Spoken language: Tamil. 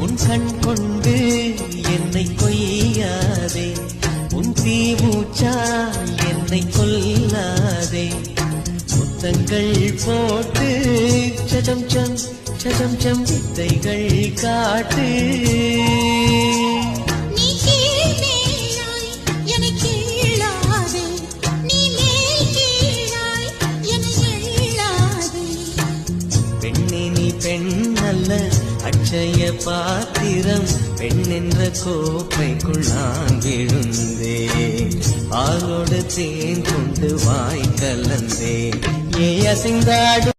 உன் கண் கொண்டு என்னை கொய்யாதே, உன் தீமூச்சா என்னை கொல்லாதே. முத்தங்கள் போட்டு சஜம் சம் சஜம் சம் வித்தைகள் காட்டு. பெண்ணே நீ பெண் அல்ல அட்சய பாத்திரம், பெண் என்ற கோப்பைக்குள் நான் விழுந்தே, ஆளோடு தேன் கொண்டு வாய் கலந்தே. ஏ அசைந்தாடு